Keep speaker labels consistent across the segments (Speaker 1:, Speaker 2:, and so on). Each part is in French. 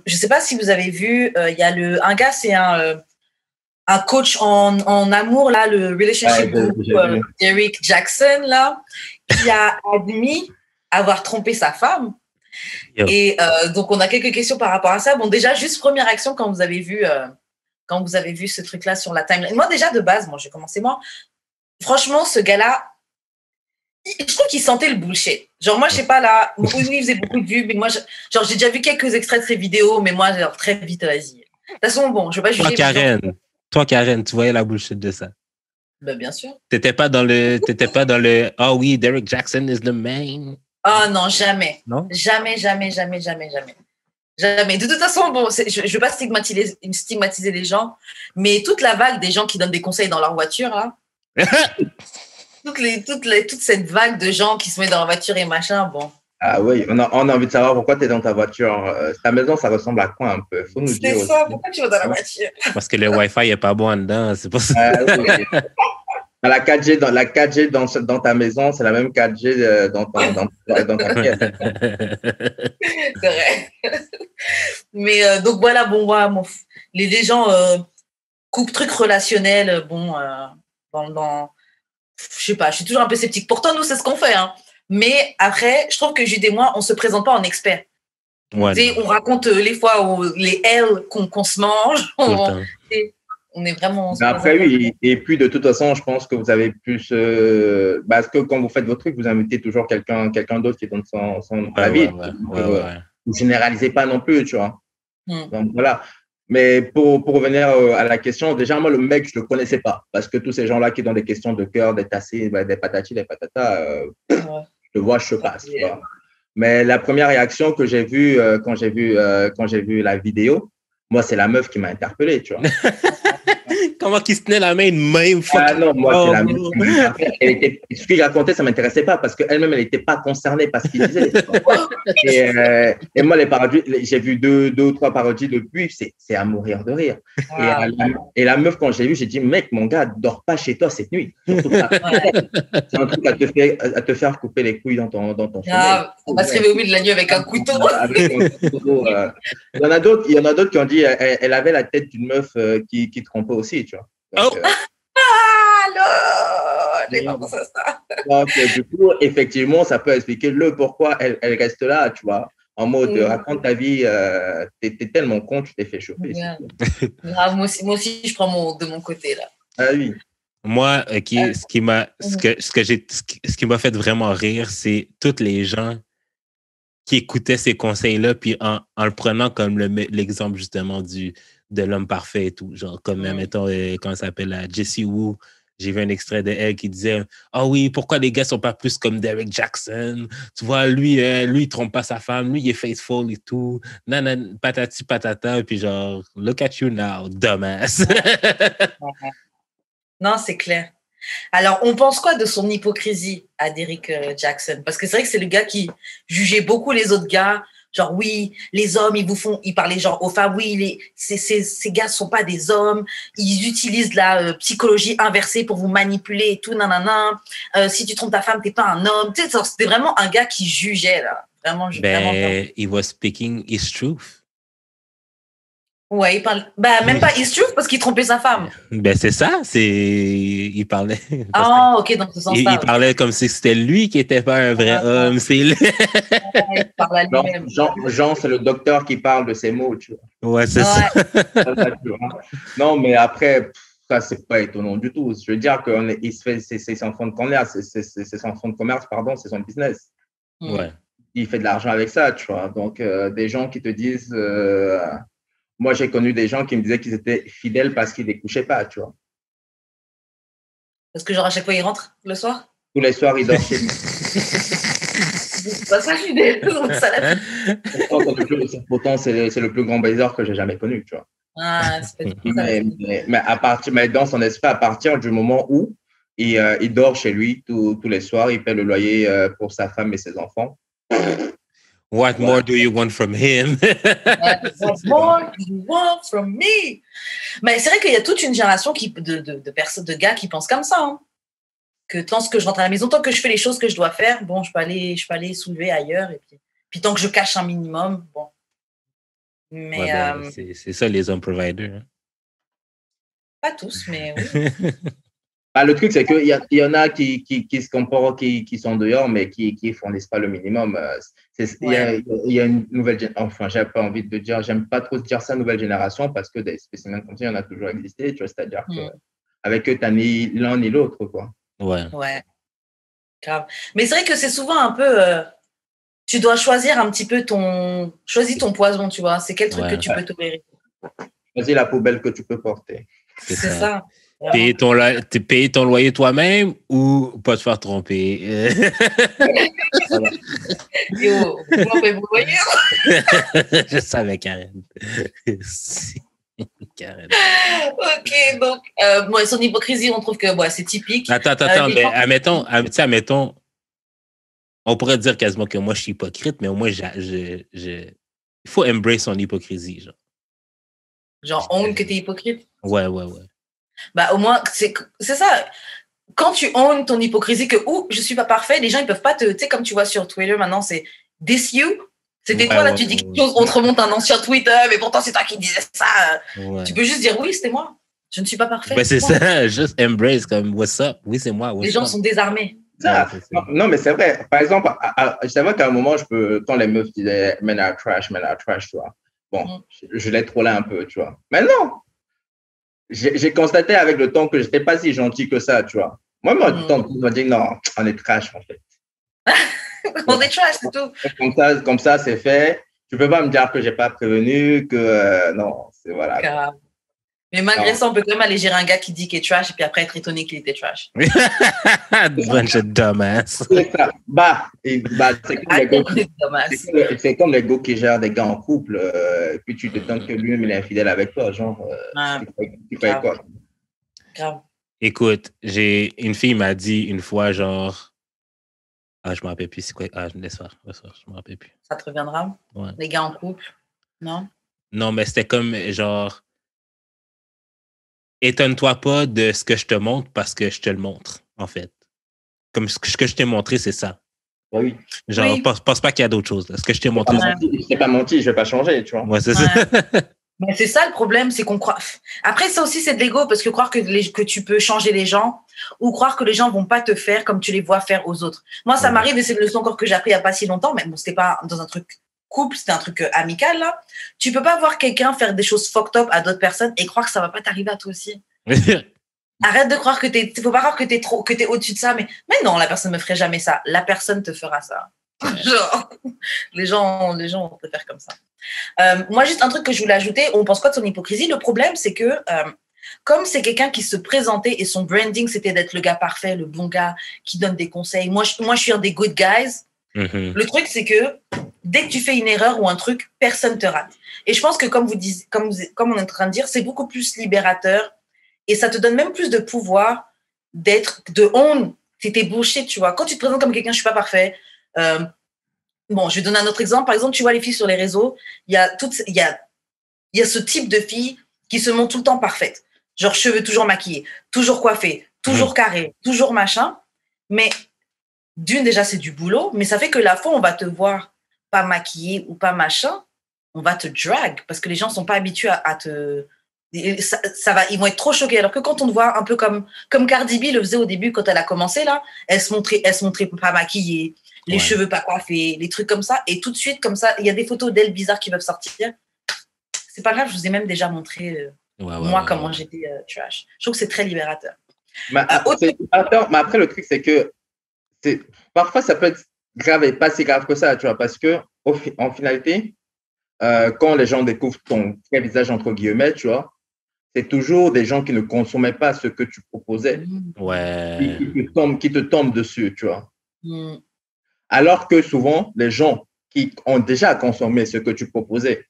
Speaker 1: Je ne sais pas si vous avez vu, il y a un gars, c'est un coach en amour, là, le relationship group, Derek Jackson, là, qui a admis avoir trompé sa femme. Yo. Et donc, on a quelques questions par rapport à ça. Bon, déjà, juste première action quand vous avez vu ce truc-là sur la timeline. Moi, déjà, de base, j'ai commencé, franchement, ce gars-là, je trouve qu'il sentait le bullshit. Genre, moi, je sais pas, là, oui, il faisait beaucoup de vues, mais moi, j'ai déjà vu quelques extraits de ses vidéos, mais moi, genre, très vite, vas-y. De toute façon, bon, je vais pas juger.
Speaker 2: Toi, Karen, tu voyais la bullshit de ça.
Speaker 1: Ben, bien sûr.
Speaker 2: T'étais pas dans le, oh oui, Derek Jackson is the man.
Speaker 1: Oh non, jamais.
Speaker 2: Non?
Speaker 1: Jamais. De toute façon, bon, je ne veux pas stigmatiser les gens, mais toute la vague des gens qui donnent des conseils dans leur voiture, là, toute cette vague de gens qui se mettent dans leur voiture et machin, bon.
Speaker 3: Ah oui, on a envie de savoir pourquoi tu es dans ta voiture. Ta maison, ça ressemble à quoi un peu? Faut nous dire
Speaker 1: ça,
Speaker 3: aussi.
Speaker 1: pourquoi tu vas dans la voiture?
Speaker 2: Parce que le Wi-Fi n'est pas bon en dedans, c'est pour ça.
Speaker 3: Oui. La 4G dans ta maison, c'est la même 4G dans ta pièce.
Speaker 1: C'est vrai. Mais donc voilà, bon, les gens coupe trucs relationnels, je sais pas, je suis toujours un peu sceptique. Pourtant, nous, c'est ce qu'on fait, hein. Mais après, je trouve que Jude et moi, on se présente pas en expert. Ouais, on raconte les fois les L qu'on se mange. On est vraiment.
Speaker 3: Mais après, oui, et puis de toute façon, je pense que vous avez plus. Parce que quand vous faites vos trucs, vous invitez toujours quelqu'un d'autre qui donne son avis. Vous généralisez pas non plus, tu vois. Donc voilà. Mais pour revenir à la question, déjà, moi, le mec, je ne le connaissais pas. Parce que tous ces gens-là qui donnent des questions de cœur, des tassés, des patatis, des patatas, je le vois, je passe. Tu vois. Mais la première réaction que j'ai vue quand j'ai vu la vidéo, moi, c'est la meuf qui m'a interpellé, tu vois.
Speaker 2: Comment qu'il se tenait la main de même?
Speaker 3: Ah non, moi, c'est la meuf qui m'a interpellé. Ce qu'il racontait, ça ne m'intéressait pas parce qu'elle-même, elle n'était pas concernée par ce qu'il disait. Et moi, les parodies, j'ai vu deux ou trois parodies depuis, c'est à mourir de rire. Et la meuf, quand j'ai vu, j'ai dit, mec, mon gars, dors pas chez toi cette nuit. C'est un truc à te faire couper les couilles dans ton sommeil.
Speaker 1: On va se réveiller au milieu de la nuit avec un couteau.
Speaker 3: Il y en a d'autres qui ont dit elle avait la tête d'une meuf qui trompait aussi, tu vois. Donc, donc, du coup, effectivement, ça peut expliquer le pourquoi elle reste là, tu vois. En mode, raconte ta vie, t'es tellement con, tu t'es fait choper.
Speaker 1: Moi aussi, je prends de mon côté, là.
Speaker 3: Ah oui.
Speaker 2: Moi, ce qui m'a fait vraiment rire, c'est tous les gens qui écoutaient ces conseils-là, puis en le prenant comme l'exemple justement de l'homme parfait et tout. Genre, comme, mettons, quand elle s'appelle Jessie Woo, j'ai vu un extrait de elle qui disait « Ah oui, pourquoi les gars sont pas plus comme Derek Jackson? Tu vois, lui, il trompe pas sa femme, lui, il est faithful et tout. Nanan, patati patata. » Puis genre, « Look at you now, dumbass. »
Speaker 1: Non, c'est clair. Alors, on pense quoi de son hypocrisie à Derek Jackson? Parce que c'est vrai que c'est le gars qui jugeait beaucoup les autres gars. Genre, oui, les hommes, ils parlaient genre aux femmes, oui, ces gars ne sont pas des hommes. Ils utilisent la psychologie inversée pour vous manipuler et tout, nanana. Si tu trompes ta femme, tu n'es pas un homme. Tu sais, c'était vraiment un gars qui jugeait, là. Vraiment, vraiment.
Speaker 2: He was speaking his truth.
Speaker 1: Ouais, il parle. Même pas his truth parce qu'il trompait sa femme.
Speaker 2: C'est ça, il parlait.
Speaker 1: Ah, ok, dans ce sens-là.
Speaker 2: Il parlait comme si c'était lui qui n'était pas un vrai homme. C'est lui.
Speaker 1: Il parle à lui-même.
Speaker 3: Jean, c'est le docteur qui parle de ces mots, tu vois.
Speaker 2: Ouais, c'est ça.
Speaker 3: Non, mais après, ça, c'est pas étonnant du tout. Je veux dire qu'il se fait, c'est son fonds de commerce, c'est son fonds de commerce, pardon, c'est son business.
Speaker 2: Ouais.
Speaker 3: Il fait de l'argent avec ça, tu vois. Donc, des gens qui te disent. Moi, j'ai connu des gens qui me disaient qu'ils étaient fidèles parce qu'ils ne les couchaient pas, tu vois.
Speaker 1: Parce que genre à chaque fois, ils rentrent le soir?
Speaker 3: Tous les soirs, ils dorment chez lui.
Speaker 1: C'est pas ça, fidèle.
Speaker 3: Pourtant, c'est le plus grand baiser que j'ai jamais connu, tu vois.
Speaker 1: Ah,
Speaker 3: mais dans son esprit, à partir du moment où il dort chez lui tous les soirs, il paie le loyer pour sa femme et ses enfants.
Speaker 2: What more do you want from him?
Speaker 1: What more do you want from me? Mais c'est vrai qu'il y a toute une génération de gars qui pensent comme ça. Hein. Que tant que je rentre à la maison, tant que je fais les choses que je dois faire, bon, je peux aller soulever ailleurs. Et puis tant que je cache un minimum, bon. Mais
Speaker 2: c'est ça, les hommes providers. Hein.
Speaker 1: Pas tous, mais oui.
Speaker 3: Le truc, c'est qu'il y en a qui se comportent, qui sont dehors, mais qui ne fournissent pas le minimum. Il y a une nouvelle enfin, j'ai pas envie de dire, j'aime pas trop dire ça, nouvelle génération, parce que des spécimens comme ça, il y en a toujours existé, tu vois, c'est-à-dire qu'avec eux, tu n'as ni l'un ni l'autre, quoi.
Speaker 1: Ouais. Grave. Mais c'est vrai que c'est souvent un peu, tu dois choisir un petit peu choisis ton poison, tu vois, c'est quel truc que tu peux tolérer.
Speaker 3: Choisis la poubelle que tu peux porter.
Speaker 1: C'est ça.
Speaker 2: Payer ton loyer toi-même ou pas te faire tromper?
Speaker 1: Yo, vous payez vos loyers?
Speaker 2: Je savais, Karen. Karen.
Speaker 1: Ok, donc, son hypocrisie, on trouve que c'est typique.
Speaker 2: Attends, mais admettons, on pourrait dire quasiment que moi, je suis hypocrite, mais au moins, il faut embrace son hypocrisie.
Speaker 1: Genre, own que t'es hypocrite?
Speaker 2: Ouais.
Speaker 1: Au moins, c'est ça. Quand tu own ton hypocrisie, que je suis pas parfait, les gens, ils peuvent pas tu sais, comme tu vois sur Twitter, maintenant, c'est this you. C'était toi, là, tu dis quelque chose, on te remonte un ancien Twitter, mais pourtant, c'est toi qui disais ça. Tu peux juste dire oui, c'était moi. Je ne suis pas parfait.
Speaker 2: C'est ça, juste embrace, comme what's up. Oui, c'est moi.
Speaker 1: Les gens sont désarmés.
Speaker 3: Non, mais c'est vrai. Par exemple, c'est vrai qu'à un moment, quand les meufs disaient men are trash, tu vois. Bon, je les trollais un peu, tu vois. Mais non! J'ai constaté avec le temps que je n'étais pas si gentil que ça, tu vois. Moi, on m'a dit non, on est trash, en fait.
Speaker 1: On est trash, c'est tout.
Speaker 3: Comme ça, c'est fait. Tu peux pas me dire que j'ai pas prévenu, que non, c'est voilà.
Speaker 1: Grave. Mais malgré ça, on peut quand même aller gérer un gars qui dit qu'il est trash et puis après être étonné qu'il était trash.
Speaker 2: Bunch of dumbass.
Speaker 3: C'est ça. C'est comme les gars qui gèrent des gars en couple, puis tu te donnes que lui-même il est infidèle avec toi, genre. Tu fais quoi?
Speaker 1: Grave.
Speaker 2: Écoute, une fille m'a dit une fois, genre. Je me rappelle plus, c'est quoi? Je me laisse faire. Je me rappelle plus.
Speaker 1: Ça te reviendra?
Speaker 2: Ouais.
Speaker 1: Les gars en couple? Non?
Speaker 2: Non, mais c'était comme genre. Étonne-toi pas de ce que je te montre parce que je te le montre, en fait. Comme ce que je t'ai montré, c'est ça.
Speaker 3: Oui.
Speaker 2: Genre, pense pas qu'il y a d'autres choses. Là. Ce que je t'ai montré,
Speaker 3: je t'ai pas menti, je vais pas changer, tu vois.
Speaker 2: Ouais, c'est ça.
Speaker 1: Mais c'est ça le problème, c'est qu'on croit. Après, ça aussi, c'est de l'ego, parce que croire que tu peux changer les gens ou croire que les gens vont pas te faire comme tu les vois faire aux autres. Moi, ça m'arrive, et c'est une leçon encore que j'ai appris il y a pas si longtemps, mais bon, c'était pas dans un truc couple, c'était un truc amical, là. Tu peux pas voir quelqu'un faire des choses fucked up à d'autres personnes et croire que ça va pas t'arriver à toi aussi. Arrête de croire que faut pas croire que t'es au-dessus de ça, mais non, la personne me ferait jamais ça. La personne te fera ça. Genre, les gens vont te faire comme ça. Moi, juste un truc que je voulais ajouter, on pense quoi de son hypocrisie? Le problème, c'est que comme c'est quelqu'un qui se présentait et son branding, c'était d'être le gars parfait, le bon gars qui donne des conseils. Moi, je suis un des good guys.
Speaker 2: Mm-hmm.
Speaker 1: Le truc, c'est que dès que tu fais une erreur ou un truc, personne te rate. Et je pense que comme on est en train de dire, c'est beaucoup plus libérateur et ça te donne même plus de pouvoir de honte. C'était bullshit, tu vois. Quand tu te présentes comme quelqu'un, je suis pas parfait. Bon, je vais donner un autre exemple. Par exemple, tu vois les filles sur les réseaux, il y a ce type de filles qui se montrent tout le temps parfaites. Genre cheveux toujours maquillés, toujours coiffés, toujours carrés, toujours machin. Mais déjà, c'est du boulot, mais ça fait que la fois, on va te voir pas maquillée ou pas machin, on va te drag parce que les gens sont pas habitués à te... ils vont être trop choqués. Alors que quand on te voit un peu comme Cardi B le faisait au début quand elle a commencé, là, elle se montrait pas maquillée, les cheveux pas coiffés, les trucs comme ça. Et tout de suite, comme ça, il y a des photos d'elle bizarres qui peuvent sortir. C'est pas grave, je vous ai même déjà montré comment j'étais trash. Je trouve que c'est très libérateur.
Speaker 3: Mais après, le truc, c'est que parfois, ça peut être grave et pas si grave que ça, tu vois, parce que en finalité, quand les gens découvrent ton vrai visage, entre guillemets, tu vois, c'est toujours des gens qui ne consommaient pas ce que tu proposais.
Speaker 2: Ouais.
Speaker 3: Qui te tombent dessus, tu vois. Alors que souvent, les gens qui ont déjà consommé ce que tu proposais,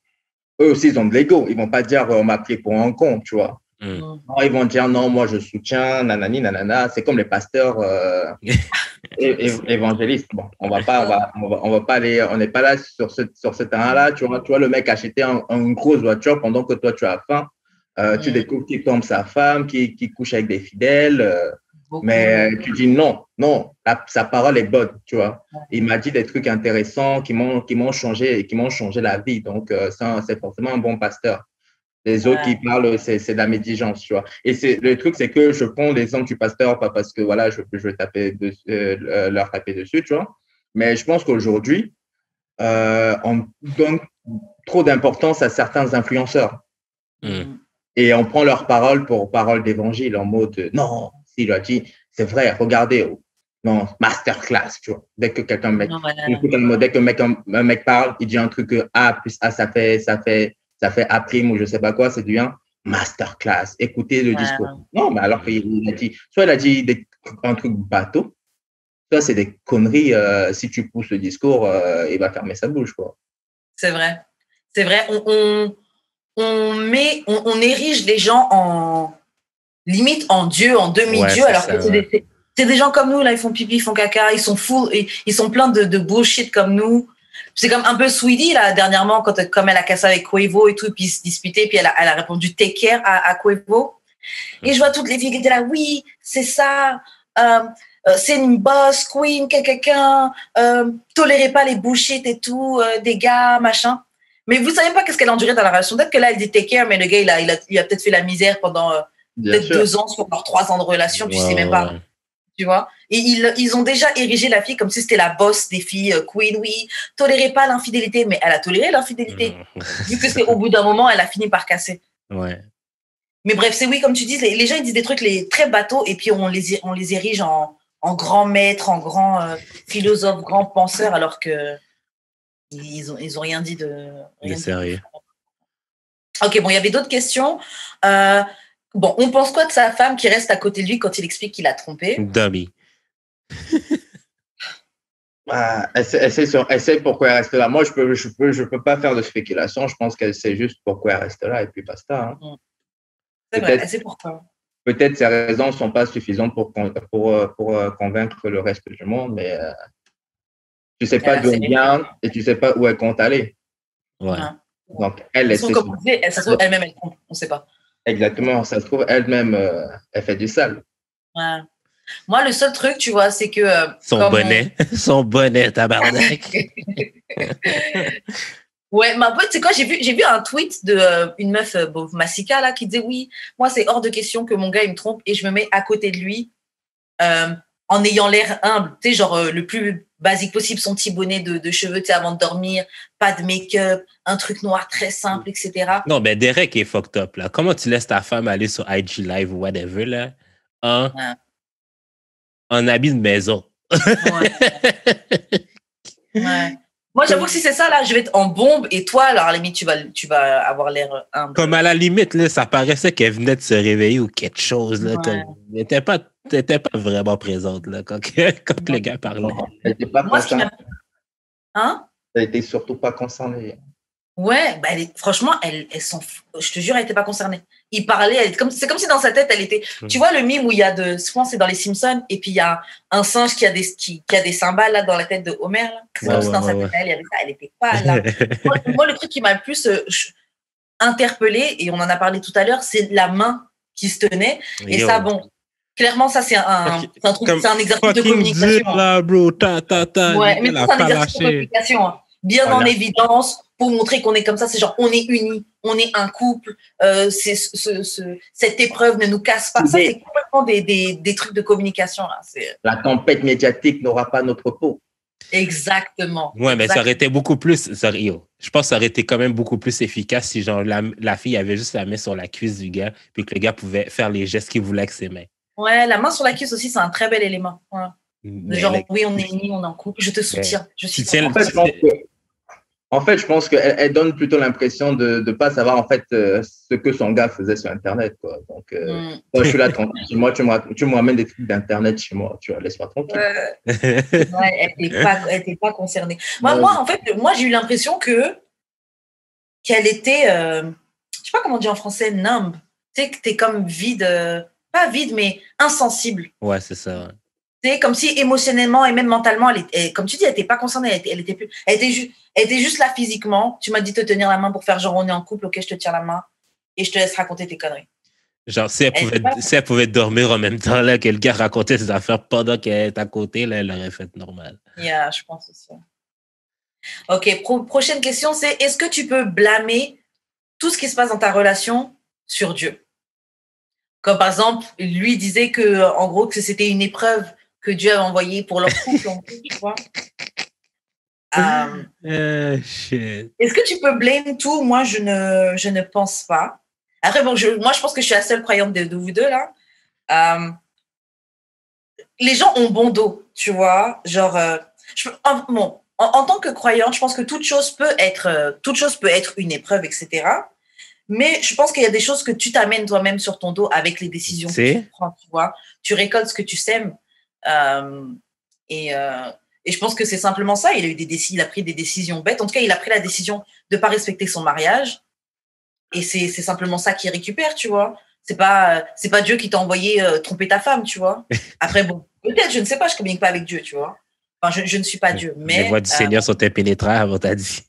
Speaker 3: eux aussi, ils ont de l'ego. Ils ne vont pas dire on m'a pris pour un con, tu vois. Non, ils vont dire non, moi je soutiens, nanani, nanana. C'est comme les pasteurs évangélistes. Bon, on va pas aller, on n'est pas là sur ce terrain-là. Tu vois le mec acheter une grosse voiture pendant que toi tu as faim. Tu découvres qu'il tombe sa femme, qui couche avec des fidèles. Mais tu dis non, sa parole est bonne, tu vois. Il m'a dit des trucs intéressants qui m'ont changé la vie. Donc, ça, c'est forcément un bon pasteur. Les autres qui parlent, c'est de la médisance, tu vois. Et le truc, c'est que je prends l'exemple du pasteur, pas parce que voilà, je veux leur taper dessus, tu vois. Mais je pense qu'aujourd'hui, on donne trop d'importance à certains influenceurs. Et on prend leurs paroles pour paroles d'évangile en mode non, s'il a dit, c'est vrai, regardez, non, masterclass, tu vois. Dès que quelqu'un dès qu'un mec parle, il dit un truc que A plus A, ça fait A prime ou je sais pas quoi, c'est du 1, masterclass, écoutez le discours. Non, mais alors qu'il a dit, soit il a dit un truc bateau, soit c'est des conneries, si tu pousses le discours, il va fermer sa bouche, quoi.
Speaker 1: C'est vrai. C'est vrai, on érige les gens limite en Dieu, en demi-Dieu, alors que c'est des gens comme nous, là, ils font pipi, ils font caca, ils sont full, ils sont pleins de bullshit comme nous. C'est comme un peu Sweetie, là, dernièrement, comme elle a cassé avec Quavo et tout, puis ils se disputaient, puis elle a répondu take care à Quavo. Et je vois toutes les filles qui étaient là, oui, c'est ça, c'est une boss, queen, quelqu'un, tolérez pas les bullshit et tout, des gars, machin. Mais vous savez pas qu'est-ce qu'elle a enduré dans la relation. Peut-être que là, elle dit take care, mais le gars, il a peut-être fait la misère pendant peut-être 2 ans sur leurs 3 ans de relation, tu sais même pas. Tu vois. Et ils ont déjà érigé la fille comme si c'était la boss des filles, queen, oui, tolérez pas l'infidélité. Mais elle a toléré l'infidélité. Vu que c'est au bout d'un moment, elle a fini par casser.
Speaker 2: Ouais.
Speaker 1: Mais bref, c'est oui, comme tu dis, les gens, ils disent des trucs très bateaux et puis on les érige en grands maîtres, en grands philosophes, grands penseurs, alors que ils ont rien dit de
Speaker 2: sérieux.
Speaker 1: Ok, bon, il y avait d'autres questions. Bon, on pense quoi de sa femme qui reste à côté de lui quand il explique qu'il a trompé?
Speaker 2: Dummy.
Speaker 3: Elle sait pourquoi elle reste là. Moi, je peux pas faire de spéculation. Je pense qu'elle sait juste pourquoi elle reste là et puis basta. Hein.
Speaker 1: C'est vrai, elle sait pourquoi.
Speaker 3: Peut-être ses raisons ne sont pas suffisantes pour convaincre le reste du monde, mais tu ne sais pas d'où elle vient et tu ne sais pas où elle compte aller.
Speaker 2: Ouais.
Speaker 3: Donc, elle est.
Speaker 1: Ça se trouve, elle-même, elle trompe. On ne sait pas.
Speaker 3: Exactement. Ça se trouve, elle-même, elle fait du sale.
Speaker 1: Ouais. Moi, le seul truc, tu vois, c'est que.
Speaker 2: Son bonnet, tabarnak.
Speaker 1: Ouais, mais en fait, c'est quoi, j'ai vu un tweet d'une meuf, Massika, là, qui disait oui, moi, c'est hors de question que mon gars, il me trompe et je me mets à côté de lui en ayant l'air humble, tu sais, genre le plus basique possible, son petit bonnet de cheveux, tu sais, avant de dormir, pas de make-up, un truc noir très simple, etc.
Speaker 2: Non, ben Derek est fucked up, là. Comment tu laisses ta femme aller sur IG Live ou whatever, là, en habit de maison?
Speaker 1: Ouais. Moi, j'avoue que si c'est ça, là, je vais être en bombe et toi, alors à la limite, tu vas avoir l'air humble.
Speaker 2: Comme à la limite, là, ça paraissait qu'elle venait de se réveiller ou quelque chose. Là, elle n'était pas vraiment présente là, quand le gars parlait.
Speaker 3: Elle n'était pas concernée.
Speaker 1: Hein?
Speaker 3: Elle n'était surtout pas concernée.
Speaker 1: Ouais, bah franchement, je te jure, elle n'était pas concernée. Il parlait, c'est comme si dans sa tête, elle était. Tu vois le mime où il y a je pense c'est dans les Simpsons, et puis il y a un singe qui a des cymbales là dans la tête de Homer. Là. C'est comme si dans sa tête, elle y avait ça, elle n'était pas là. moi, le truc qui m'a le plus interpellée, et on en a parlé tout à l'heure, c'est la main qui se tenait. Et ça, bon, clairement, ça, c'est un exercice de communication.
Speaker 2: Là, bro,
Speaker 1: ouais, mais c'est un exercice de communication. Bien en évidence, pour montrer qu'on est comme ça, c'est genre on est unis, on est un couple, cette épreuve ne nous casse pas. Ça, c'est complètement des trucs de communication. Là.
Speaker 3: La tempête médiatique n'aura pas notre peau.
Speaker 1: Exactement.
Speaker 2: Ouais, mais ça aurait été beaucoup plus. Je pense que ça aurait été quand même beaucoup plus efficace si genre la fille avait juste la main sur la cuisse du gars, puis que le gars pouvait faire les gestes qu'il voulait avec ses mains.
Speaker 1: Ouais, la main sur la cuisse aussi, c'est un très bel élément. Ouais. Genre, oui, on est unis, on est en couple, je te soutiens.
Speaker 3: En fait, je pense qu'elle donne plutôt l'impression de ne pas savoir en fait ce que son gars faisait sur Internet. Quoi. Donc, moi, je suis là tranquille. Moi, tu me ramènes des trucs d'Internet chez moi. Tu vois, laisse-moi tranquille.
Speaker 1: Ouais, elle n'était pas concernée. Moi, en fait, j'ai eu l'impression qu'elle était, je ne sais pas comment on dit en français, numb. Tu sais, que tu es comme vide, pas vide, mais insensible.
Speaker 2: Ouais, c'est ça.
Speaker 1: C'est comme si émotionnellement et même mentalement, comme tu dis, elle n'était pas concernée. Elle était juste là physiquement. Tu m'as dit de te tenir la main pour faire genre on est en couple, ok, je te tiens la main et je te laisse raconter tes conneries.
Speaker 2: Genre, si elle pouvait dormir en même temps là, que le gars racontait ses affaires pendant qu'elle est à côté, là, elle l'aurait fait normal.
Speaker 1: Yeah, je pense aussi. OK, prochaine question, c'est est-ce que tu peux blâmer tout ce qui se passe dans ta relation sur Dieu? Comme par exemple, lui disait que, en gros, que c'était une épreuve que Dieu avait envoyée pour leur couple, tu vois.
Speaker 2: Shit.
Speaker 1: Est-ce que tu peux blâmer tout? Moi, je ne pense pas. Après, bon, moi, je pense que je suis la seule croyante de vous deux, là. Les gens ont bon dos, tu vois. Genre, en tant que croyante, je pense que toute chose peut être une épreuve, etc. Mais je pense qu'il y a des choses que tu t'amènes toi-même sur ton dos avec les décisions que tu prends, tu vois. Tu récoltes ce que tu sèmes. Et je pense que c'est simplement ça. Il a pris des décisions bêtes. En tout cas, il a pris la décision de ne pas respecter son mariage. Et c'est simplement ça qu'il récupère, tu vois. C'est pas Dieu qui t'a envoyé tromper ta femme, tu vois. Après, bon, peut-être, je ne sais pas, je ne communique pas avec Dieu, tu vois. Enfin, je ne suis pas Dieu, mais...
Speaker 2: Les voix du Seigneur sont impénétrables, on t'a dit.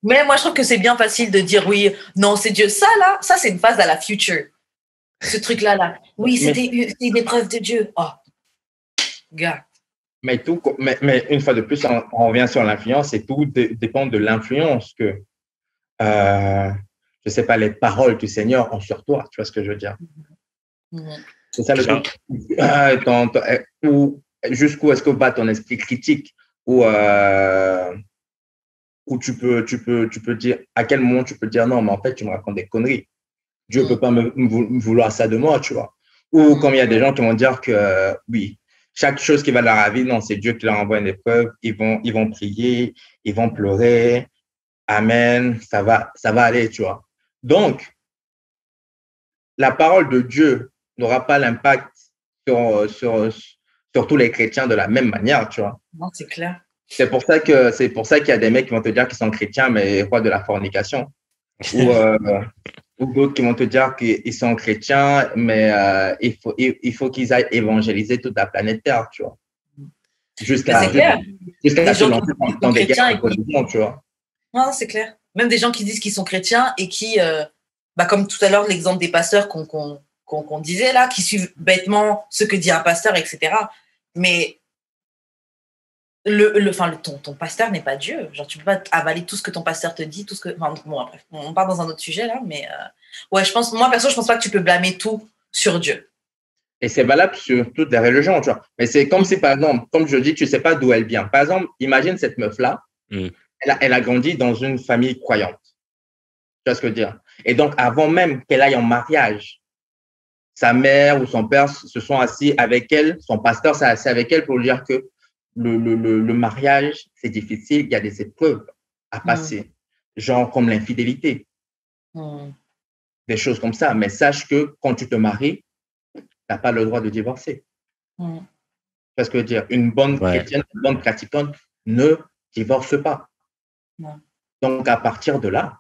Speaker 1: Mais moi, je trouve que c'est bien facile de dire oui, non, c'est Dieu. Ça, là, ça, c'est une phase à la future. Ce truc-là. Oui, c'était une épreuve de Dieu. Oh, gars.
Speaker 3: Mais une fois de plus, on revient sur l'influence et tout dépend de l'influence que, je ne sais pas, les paroles du Seigneur ont sur toi. Tu vois ce que je veux dire? C'est ça le truc. Jusqu'où est-ce que va ton esprit critique? Ou tu peux dire, à quel moment tu peux dire non, mais en fait, tu me racontes des conneries. Dieu ne peut pas me vouloir ça de moi, tu vois. Ou comme il y a des gens qui vont dire que oui, chaque chose qui va leur arriver, non, c'est Dieu qui leur envoie une épreuve. Ils vont prier, ils vont pleurer. Amen, ça va aller, tu vois. Donc, la parole de Dieu n'aura pas l'impact sur tous les chrétiens de la même manière, tu vois.
Speaker 1: Non, c'est clair.
Speaker 3: C'est pour ça qu'il y a des mecs qui vont te dire qu'ils sont chrétiens, mais rois de la fornication. Ou d'autres qui vont te dire qu'ils sont chrétiens, mais il faut qu'ils aillent évangéliser toute la planète Terre, tu vois. Jusqu'à se lancer dans des guerres contre le monde, tu vois.
Speaker 1: Non, c'est clair. Même des gens qui disent qu'ils sont chrétiens et qui, comme tout à l'heure, l'exemple des pasteurs qu'on disait là, qui suivent bêtement ce que dit un pasteur, etc. Mais ton pasteur n'est pas Dieu. Genre, tu peux pas avaler tout ce que ton pasteur te dit, tout ce que. Enfin, bon, après, on part dans un autre sujet là, mais ouais, moi perso, je pense pas que tu peux blâmer tout sur Dieu.
Speaker 3: Et c'est valable sur toutes les religions, tu vois. Mais c'est comme si, par exemple, comme je dis, tu sais pas d'où elle vient. Par exemple, imagine cette meuf-là, elle a grandi dans une famille croyante. Tu vois ce que je veux dire? Et donc, avant même qu'elle aille en mariage, sa mère ou son père se sont assis avec elle, son pasteur s'est assis avec elle pour lui dire que le mariage, c'est difficile, il y a des épreuves à passer, genre comme l'infidélité, des choses comme ça. Mais sache que quand tu te maries, tu n'as pas le droit de divorcer. Parce que dire, une bonne chrétienne, une bonne pratiquante ne divorce pas. Donc, à partir de là,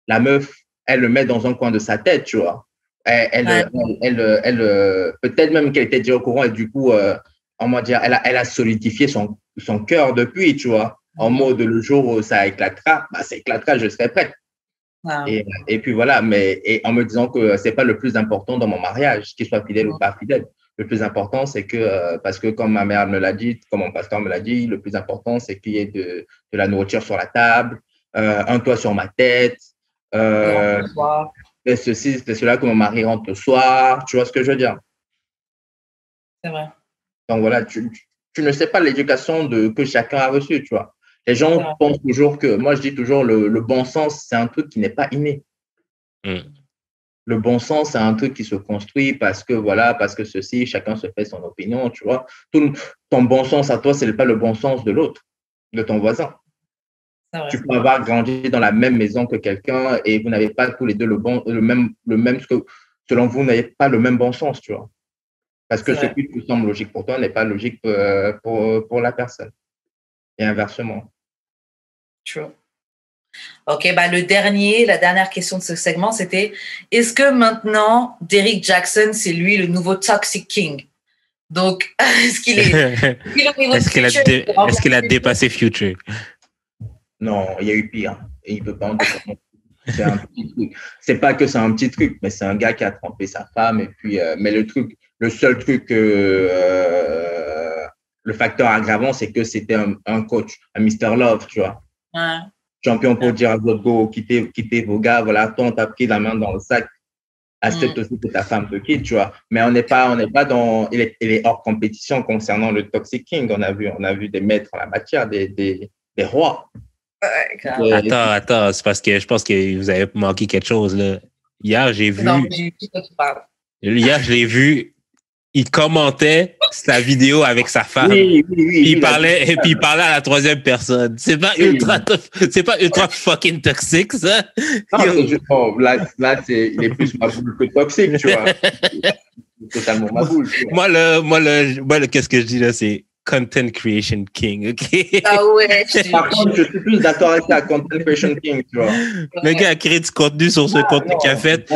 Speaker 3: la meuf, elle le met dans un coin de sa tête, tu vois. Elle peut-être même qu'elle était déjà au courant et du coup, on va dire, elle a solidifié son cœur depuis, tu vois, en mode le jour où ça éclatera, ça éclatera, je serai prête. Et puis voilà, et en me disant que c'est pas le plus important dans mon mariage, qu'il soit fidèle ou pas fidèle. Le plus important, c'est que, parce que comme ma mère me l'a dit, comme mon pasteur me l'a dit, le plus important, c'est qu'il y ait de la nourriture sur la table, un toit sur ma tête, c'est ceci, c'est cela que mon mari rentre le soir, tu vois ce que je veux dire?
Speaker 1: C'est vrai.
Speaker 3: Donc voilà, tu ne sais pas l'éducation que chacun a reçue, tu vois. Les gens pensent toujours moi je dis toujours, le bon sens, c'est un truc qui n'est pas inné. Le bon sens, c'est un truc qui se construit parce que ceci, chacun se fait son opinion, tu vois. Ton bon sens à toi, ce n'est pas le bon sens de l'autre, de ton voisin. Tu peux avoir grandi dans la même maison que quelqu'un et vous n'avez pas tous les deux le même, selon vous, n'avez pas le même bon sens, tu vois. Parce que ce qui te semble logique pour toi n'est pas logique pour la personne. Et inversement.
Speaker 1: True. OK, la dernière question de ce segment, c'était est-ce que maintenant, Derrick Jaxn, c'est lui le nouveau Toxic King? Donc, est-ce qu'il est
Speaker 2: est-ce qu'il a dépassé Future?
Speaker 3: Non, il y a eu pire. Et il peut pas en défendre. C'est un petit truc. C'est pas que c'est un petit truc, mais c'est un gars qui a trompé sa femme. Et puis, mais le seul truc, le facteur aggravant, c'est que c'était un coach, un Mr. Love, tu vois.
Speaker 1: Ouais.
Speaker 3: Champion pour dire à votre go, quittez vos gars, voilà, toi, on t'a pris la main dans le sac. Accepte aussi que ta femme te quitte, tu vois. Mais on n'est pas dans, il est hors compétition concernant le Toxic King. On a vu des maîtres en la matière, des rois.
Speaker 1: Ouais,
Speaker 2: attends, c'est parce que je pense que vous avez manqué quelque chose, là. Hier, j'ai vu.
Speaker 1: Non, j'ai vu que tu parles.
Speaker 2: Hier, je l'ai vu. Il commentait sa vidéo avec sa femme.
Speaker 3: Oui.
Speaker 2: Il parlait à la troisième personne. C'est pas ultra fucking toxique, ça.
Speaker 3: Non, là, il est plus ma boule que toxique, tu vois. C'est totalement ma boule.
Speaker 2: Moi, qu'est-ce que je dis là, c'est Content Creation King, ok?
Speaker 1: Ah ouais.
Speaker 3: Par contre, je suis plus d'accord avec la Content Creation King, tu vois.
Speaker 2: Le gars a créé du contenu sur ce contenu qu'il a fait.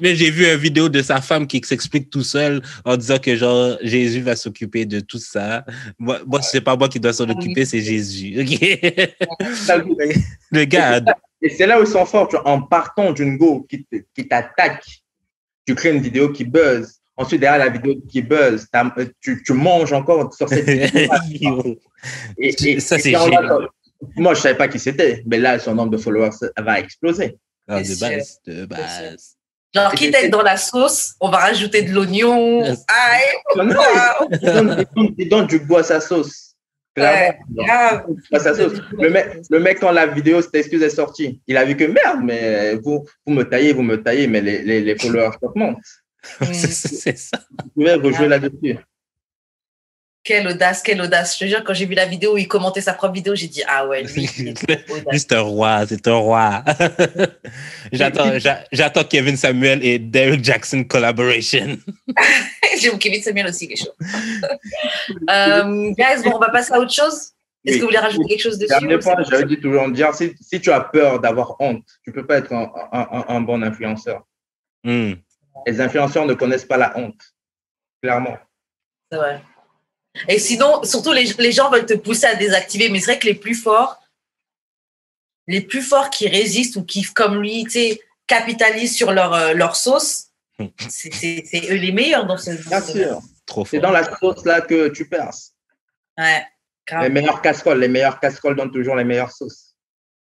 Speaker 2: Mais j'ai vu une vidéo de sa femme qui s'explique tout seul en disant que genre Jésus va s'occuper de tout ça. Moi c'est pas moi qui dois s'en occuper, c'est Jésus, ok? Le gars.
Speaker 3: Et c'est là où ils sont forts, tu vois. En partant d'une go qui t'attaque, tu crées une vidéo qui buzz. Ensuite, derrière la vidéo qui buzz, tu manges encore sur cette vidéo. et
Speaker 2: ça, c'est génial.
Speaker 3: Moi, je ne savais pas qui c'était, mais là, son nombre de followers va exploser.
Speaker 2: Ah, de base.
Speaker 1: Genre, quitte à être dans la sauce, on va rajouter de l'oignon.
Speaker 3: Il donne du goût à sa sauce. Clairement. Le mec, quand la vidéo, cette excuse est sortie, il a vu que merde, mais vous me taillez, mais les followers augmentent.
Speaker 2: C'est ça.
Speaker 3: Vous pouvez rejouer là-dessus.
Speaker 1: Quelle audace. Je te jure, quand j'ai vu la vidéo où il commentait sa propre vidéo, j'ai dit, ah ouais, lui,
Speaker 2: c'est un roi. J'attends Kevin Samuel et Derrick Jackson collaboration.
Speaker 1: J'ai Kevin Samuel aussi, quelque chose. Guys, bon, on va passer à autre chose. Est-ce que vous voulez rajouter quelque chose dessus?
Speaker 3: J'avais dit toujours dire, si tu as peur d'avoir honte, tu ne peux pas être un bon influenceur. Les influenceurs ne connaissent pas la honte, clairement.
Speaker 1: C'est vrai. Et sinon, surtout, les gens veulent te pousser à désactiver, mais c'est vrai que les plus forts qui résistent ou qui, comme lui, capitalisent sur leur sauce, c'est eux les meilleurs dans ce
Speaker 3: Bien sûr.
Speaker 2: Trop fort.
Speaker 3: C'est dans la sauce là que tu perces.
Speaker 1: Ouais.
Speaker 3: Les meilleures casseroles donnent toujours les meilleures sauces.